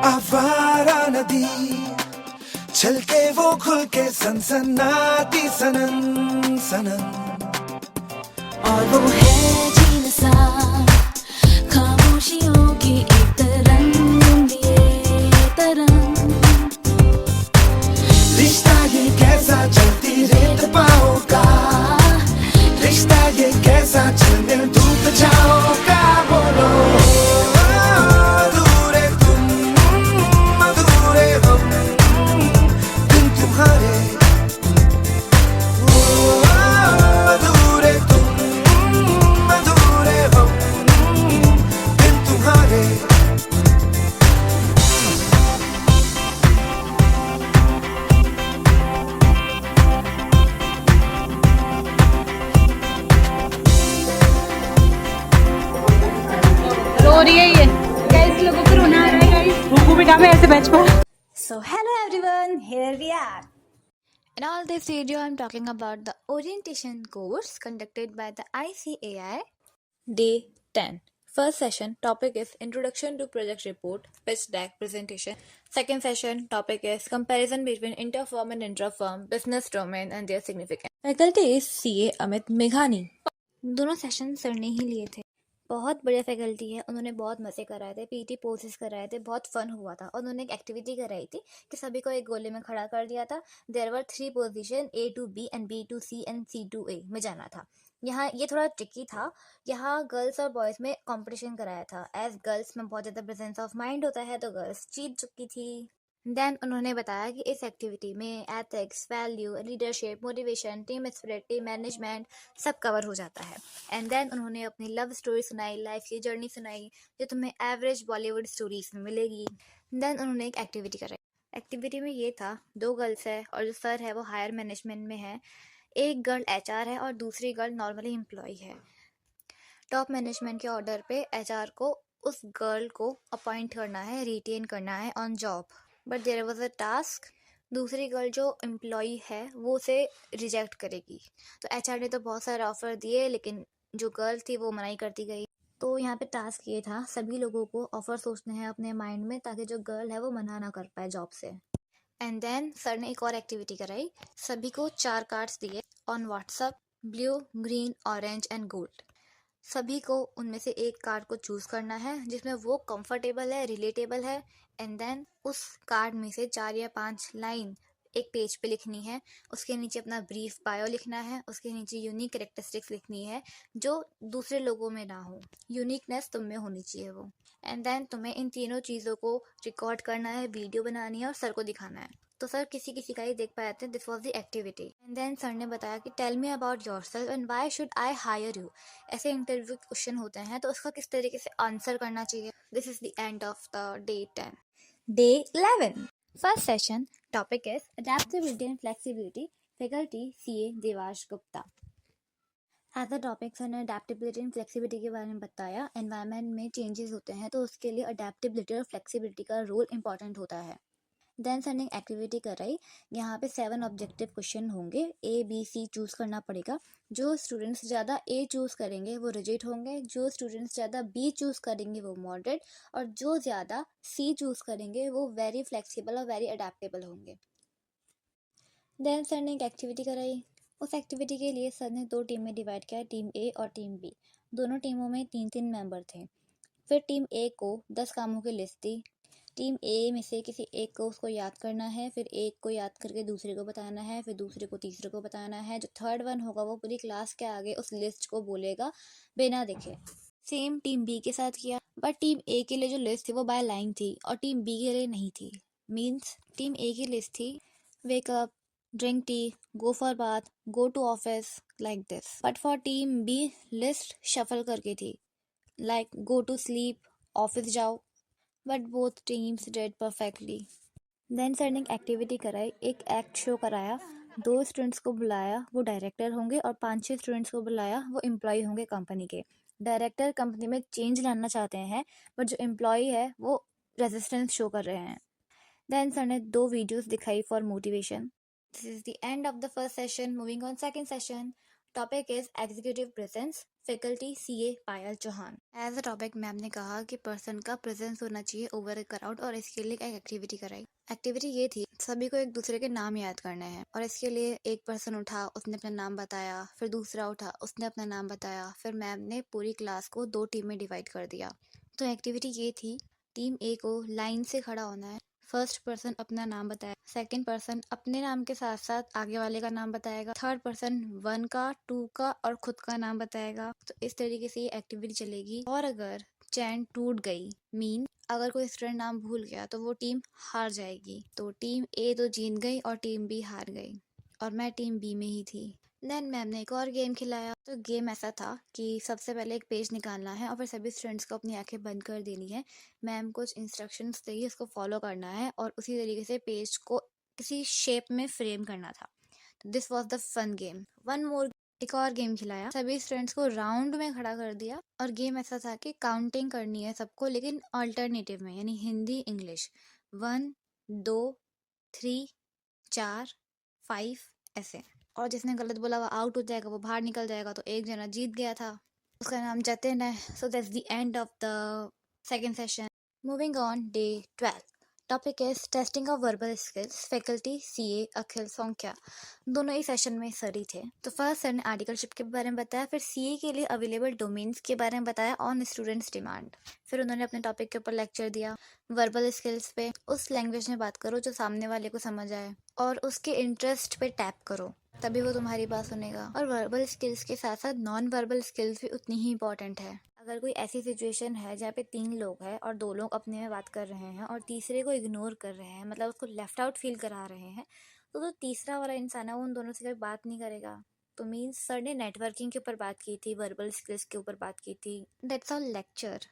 आवारा नदी छलके वो खुल के सनसनाती सनन सनन और वो है जीन सा खामोशियों की एक तरंग ये तरंग रिश्ता ये कैसा चलती रेत पाओ का रिश्ता ये कैसा चलने धूप छाओ का बोलो अधूरे तुम अधूरे हम बिन तुम्हारे अधूरे तुम अधूरे हम बिन तुम्हारे रो रही है ये गाइस, लोगों को रोना आ रहा है गाइस। रुको बेटा, मैं ऐसे बैठ पा। So hello everyone, here we are. In all this video, I'm talking about the orientation course conducted by the ICAI. Day 10. First session topic is Introduction to Project Report, Pitch Deck Presentation. Second session topic is Comparison between Interfirm and Intrafirm, Business Domain and their Significance. Faculty is CA Amit Meghani. दोनों session sir ने ही लिए थे। बहुत बढ़िया faculty है, उन्होंने बहुत मज़े कराए थे, पीटी पोसेस कराए थे, बहुत फन हुआ था। और उन्होंने एक एक्टिविटी कराई थी कि सभी को एक गोले में खड़ा कर दिया था। There were 3 position A to B and B to C and C to A में जाना था। यहाँ ये थोड़ा ट्रिकी था। यहाँ गर्ल्स और बॉयज़ में कंपटीशन कराया था। एज गर्ल्स में बहुत ज़्यादा प्रेजेंस ऑफ माइंड होता है तो गर्ल्स जीत चुकी थी। देन उन्होंने बताया कि इस एक्टिविटी में ethics, value, leadership, motivation, team spirit, team management सब कवर हो जाता है। एंड देन उन्होंने अपनी लव स्टोरी सुनाई, लाइफ की जर्नी सुनाई जो तुम्हें एवरेज बॉलीवुड स्टोरीज में मिलेगी। देन उन्होंने एक एक्टिविटी कराई। एक्टिविटी में ये था, 2 गर्ल्स है और जो सर है वो हायर मैनेजमेंट में है। एक गर्ल HR है और दूसरी गर्ल नॉर्मली एम्प्लॉय है। टॉप मैनेजमेंट के ऑर्डर पे HR को उस गर्ल को अपॉइंट करना है, रिटेन करना है on job. But there was a task, दूसरी गर्ल जो एम्प्लॉय है वो उसे रिजेक्ट करेगी। तो HR ने तो बहुत सारे ऑफर दिए लेकिन जो गर्ल थी वो मनाही करती गई। तो यहाँ पे टास्क ये था, सभी लोगों को ऑफर सोचने हैं अपने माइंड में ताकि जो गर्ल है वो मना ना कर पाए जॉब से। एंड देन सर ने एक और एक्टिविटी कराई। सभी को 4 कार्ड्स दिए on WhatsApp, blue, green, orange and gold. सभी को उनमें से एक कार्ड को चूज करना है जिसमें वो कंफर्टेबल है, रिलेटेबल है। एंड देन उस कार्ड में से 4 या 5 लाइन एक पेज पे लिखनी है। उसके नीचे अपना ब्रीफ बायो लिखना है। उसके नीचे यूनिक कैरेक्टरिस्टिक्स लिखनी है जो दूसरे लोगों में ना हो, यूनिकनेस तुम में होनी चाहिए वो। एंड देन तुम्हें इन तीनों चीज़ों को रिकॉर्ड करना है, वीडियो बनानी है और सर को दिखाना है। तो सर किसी किसी का ही देख पाए थे। This was the activity. And then sir ने बताया कि tell me about yourself and why should I hire you. ऐसे इंटरव्यू क्वेश्चन होते हैं तो उसका किस तरीके से आंसर करना चाहिए। This is the end of the day 10. Day 11. First session topic is Adaptability and Flexibility. Faculty CA Devash Gupta. As a topic sir ने अडेप्टेबिलिटी एंड फ्लेक्सिबिलिटी के बारे में बताया। एनवायरनमेंट में चेंजेस होते हैं तो उसके लिए अडेप्टेबिलिटी और फ्लेक्सिबिलिटी का रोल इंपॉर्टेंट होता है। देन सर ने एक्टिविटी कराई। यहाँ पे 7 ऑब्जेक्टिव क्वेश्चन होंगे। ABC चूज़ करना पड़ेगा। जो स्टूडेंट्स ज़्यादा A चूज़ करेंगे वो रिजिड होंगे, जो स्टूडेंट्स ज़्यादा B चूज़ करेंगे वो मॉडरेट, और जो ज़्यादा C चूज़ करेंगे वो वेरी फ्लेक्सिबल और वेरी अडेप्टेबल होंगे। देन सर ने एक एक्टिविटी कराई। उस एक्टिविटी के लिए सर ने 2 टीम में डिवाइड किया, टीम A और टीम B। दोनों टीमों में 3-3 मेंबर थे। फिर टीम A को 10 कामों की लिस्ट दी। टीम A में से किसी एक को उसको याद करना है, फिर एक को याद करके दूसरे को बताना है, फिर दूसरे को तीसरे को बताना है। जो थर्ड वन होगा वो पूरी क्लास के आगे उस लिस्ट को बोलेगा बिना देखे। सेम टीम B के साथ किया, बट टीम A के लिए जो लिस्ट थी वो बाय लाइन थी और टीम B के लिए नहीं थी। मीन्स टीम A की लिस्ट थी wake up, drink tea, go for bath, go to office, like this. But for team B list shuffle करके थी, like go to sleep, office जाओ। But both teams did perfectly. Then sir ने एक activity कराई, एक act show कराया। 2 students को बुलाया, वो डायरेक्टर होंगे, और 5-6 स्टूडेंट्स को बुलाया, वो एम्प्लॉय होंगे कंपनी के। डायरेक्टर कंपनी में चेंज लाना चाहते हैं बट जो एम्प्लॉय है वो रेजिस्टेंस शो कर रहे हैं। देन सर ने 2 वीडियोस दिखाई for motivation. This is the end of the first session. Moving on second session. Topic is executive presence. Faculty CA Payal Chauhan. As a topic ma'am ने कहा कि पर्सन का प्रेजेंस होना चाहिए ओवर अ क्राउड और इसके लिए एक एक्टिविटी कराई। एक्टिविटी ये थी, सभी को एक दूसरे के नाम याद करने हैं और इसके लिए एक पर्सन उठा, उसने अपना नाम बताया, फिर दूसरा उठा, उसने अपना नाम बताया, फिर मैम ने पूरी क्लास को 2 टीम में डिवाइड कर दिया। तो एक्टिविटी ये थी, टीम ए को लाइन से खड़ा होना है, फर्स्ट पर्सन अपना नाम बताया, सेकंड पर्सन अपने नाम के साथ साथ आगे वाले का नाम बताएगा, थर्ड पर्सन 1 का 2 का और खुद का नाम बताएगा। तो इस तरीके से ये एक्टिविटी चलेगी। और अगर चैन टूट गई, मीन अगर कोई स्टूडेंट नाम भूल गया तो वो टीम हार जाएगी। तो टीम ए तो जीत गई और टीम बी हार गई और मैं टीम बी में ही थी। देन मैम ने एक और गेम खिलाया। तो गेम ऐसा था कि सबसे पहले एक पेज निकालना है और फिर सभी स्टूडेंट्स को अपनी आंखें बंद कर देनी है। मैम कुछ इंस्ट्रक्शंस देगी, उसको फॉलो करना है और उसी तरीके से पेज को किसी शेप में फ्रेम करना था। तो this was the fun game. One more, एक और गेम खिलाया, सभी स्टूडेंट्स को राउंड में खड़ा कर दिया और गेम ऐसा था कि काउंटिंग करनी है सबको, लेकिन अल्टरनेटिव में, यानी हिंदी इंग्लिश। 1 2 3 4 5 ऐसे। और जिसने गलत बोला वो आउट हो जाएगा, वो बाहर निकल जाएगा। तो एक जना जीत गया था, उसका नाम जतिन है। So that's the end of the second session. Moving on, day 12। Topic is testing of verbal skills, faculty CA अखिल सोंक्या। दोनों ही सेशन में सर ही थे। तो फर्स्ट सर ने आर्टिकलशिप के बारे में बताया, फिर CA के लिए अवेलेबल डोमेन्स के बारे में बताया ऑन स्टूडेंट्स डिमांड। फिर उन्होंने अपने टॉपिक के ऊपर लेक्चर दिया। वर्बल स्किल्स पे, उस लैंग्वेज में बात करो जो सामने वाले को समझ आए और उसके इंटरेस्ट पे टैप करो, तभी वो तुम्हारी बात सुनेगा। और वर्बल स्किल्स के साथ साथ नॉन वर्बल स्किल्स भी उतनी ही इंपॉर्टेंट है। अगर कोई ऐसी सिचुएशन है जहाँ पे 3 लोग हैं और 2 लोग अपने में बात कर रहे हैं और तीसरे को इग्नोर कर रहे हैं, मतलब उसको लेफ्ट आउट फील करा रहे हैं, तो जो तीसरा वाला इंसान है वो उन दोनों से कोई बात नहीं करेगा। तो मीन्स सर ने नेटवर्किंग के ऊपर बात की थी, वर्बल स्किल्स के ऊपर बात की थी। That's all lecture.